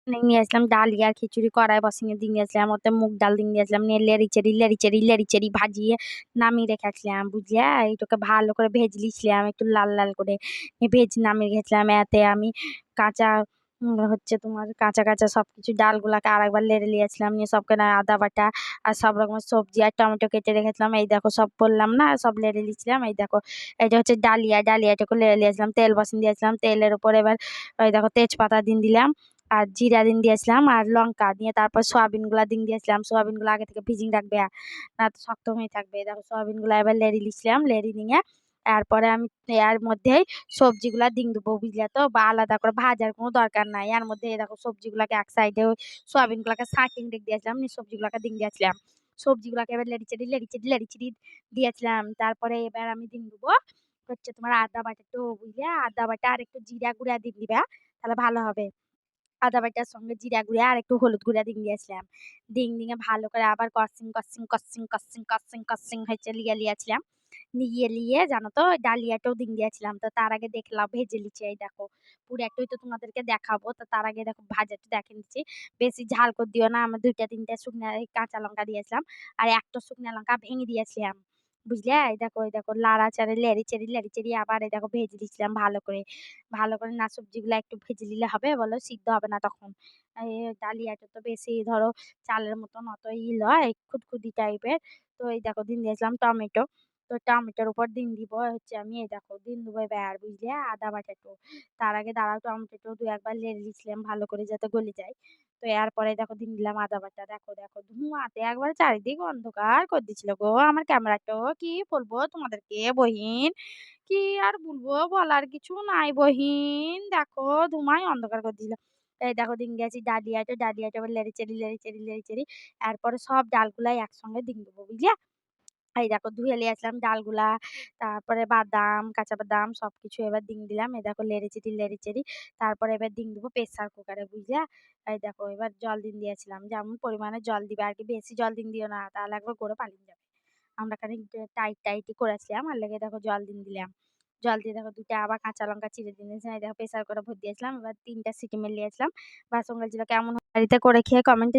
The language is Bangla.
নিয়ে আসলাম ডালিয়া খিচুড়ি কড়াই বসিয়ে দিয়ে আসলাম, ওতে মুগ ডাল দিয়ে আসলাম, নিয়ে লেড়ি চেড়ি ভাজিয়ে নামিয়ে রেখেছিলাম, বুঝলে? এইটাকে ভালো করে ভেজে লিছিলাম একটু লাল লাল করে, নিয়ে ভেজে নামিয়ে রেখেছিলাম। এতে আমি কাঁচা হচ্ছে তোমার কাঁচা কাঁচা সব কিছু ডালগুলাকে আরেকবার লেড়ে নিয়েছিলাম, নিয়ে সবকে না আদা বাটা আর সব রকমের সবজি আর টমেটো কেটে রেখেছিলাম। এই দেখো সব বললাম না, সব লেড়ে নিয়েছিলাম। এই দেখো এটা হচ্ছে ডালিয়াটাকে লেড়ে নিয়েছিলাম, তেল বসিয়ে দিয়েছিলাম, তেলের উপর এবার ওই দেখো তেজপাতা দিলাম আর জিরা দিয়েছিলাম আর লঙ্কা দিয়ে, তারপর সোয়াবিন গুলা দিয়েছিলাম। সোয়াবিন গুলো আগে থেকে ভিজিয়ে রাখবে, না তো শক্ত হয়ে থাকবে। দেখো সোয়াবিন গুলা এবার লেড়ে নিয়েছিলাম, লেড়ে নিয়ে তারপরে আমি এর মধ্যেই সবজিগুলা দেবো, বুঝলে তো? বা আলাদা করে ভাজার কোনো দরকার নাই। এর মধ্যে এই দেখো সবজিগুলাকে এক সাইডে সোয়াবিন গুলাকে সাইটিং রেখে দিয়েছিলাম, নিয়ে সবজিগুলাকে দিয়েছিলাম। সবজিগুলাকে এবার লেড়িচেড়ি দিয়েছিলাম। তারপরে এবার আমি দেবো হচ্ছে তোমার আদা বাটা, তো বুঝলে আদা বাটা আর একটু জিরা গুঁড়া দিবা, তাহলে ভালো হবে। আদা বাটার সঙ্গে জিরা গুঁড়া আর একটু হলুদ গুঁড়া দিয়েছিলাম। দিয়ে ভালো করে আবার কষিং হচ্ছে লিয়েছিলাম। লিয়ে জানো তো ডালিয়াটাও দিয়েছিলাম। তো তার আগে দেখলাম ভেজে লিচি, এই দেখো পুরাটাই তো তোমাদেরকে দেখাবো। তো তার আগে দেখো ভাজাটা দেখে নিচ্ছি। বেশি ঝাল করে দিও না, আমার 2টা 3টা শুকনা কাঁচা লঙ্কা দিয়েছিলাম আর একটা শুকনা লঙ্কা ভেঙে দিয়েছিলাম, বুঝলে? এই দেখো লাড়াচাড়া লেড়িচেড়ি আবার এই দেখো ভেজে দিচ্ছিলাম ভালো করে। ভালো করে না সবজিগুলা একটু ভেজে নিলে হবে, বলো সিদ্ধ হবে না তখন। এই ডালিয়াটা তো বেশি ধরো চালের মতন অত লয়, খুদখুদি টাইপের। তো এই দেখো দিয়েছিলাম টমেটো। তো টমেটোর উপর দিব হচ্ছে আমি এই দেখো দেবো এবার, বুঝলে? আদা বাটাটো। তার আগে দাঁড়াও, টমেটোটো 2 একবার লেড়ে দিচ্ছিলাম ভালো করে যাতে গলে যায়। তো এরপরে দেখো দিলাম আদা বাটা। দেখো ধোঁয়াতে একবারে চারিদিক অন্ধকার করে দিচ্ছিল গো আমার ক্যামেরাটো। কি বলবো তোমাদেরকে বহিন, কি আর বলবো, বলার কিছু নাই বহিন। দেখো ধুমায় অন্ধকার করে দিল। এই দেখো গেছি ডালিয়াটা এবার লেড়িচেড়ি এরপরে সব ডালগুলাই একসঙ্গে দেবো, বুঝলে? এই দেখো ধুয়ে লিয়েছিলাম ডালগুলা, তারপরে বাদাম, কাঁচা বাদাম সবকিছু এবার দিলাম। এই দেখো লেড়িচেড়ি তারপরে এবার দেবো প্রেসার কুকারে, বুঝলা? এই দেখো এবার জল দিয়েছিলাম, যেমন পরিমাণে জল দিবে আর কি, বেশি জল দিও না, তাহলে একবার গড়ে পালিয়ে যাবে। আমরা খানিক টাইটই করেছিলাম, আর লেগে দেখো জল দিলাম। জল দিয়ে দেখো 2টা আবার কাঁচা লঙ্কা চিড়ে দিয়েছিলাম। এই দেখো প্রেসার করে ভর দিয়েছিলাম, এবার 3টা সিটি মেরে নিয়েছিলাম। বাস কেমন বাড়িতে করে খেয়ে কমেন্টে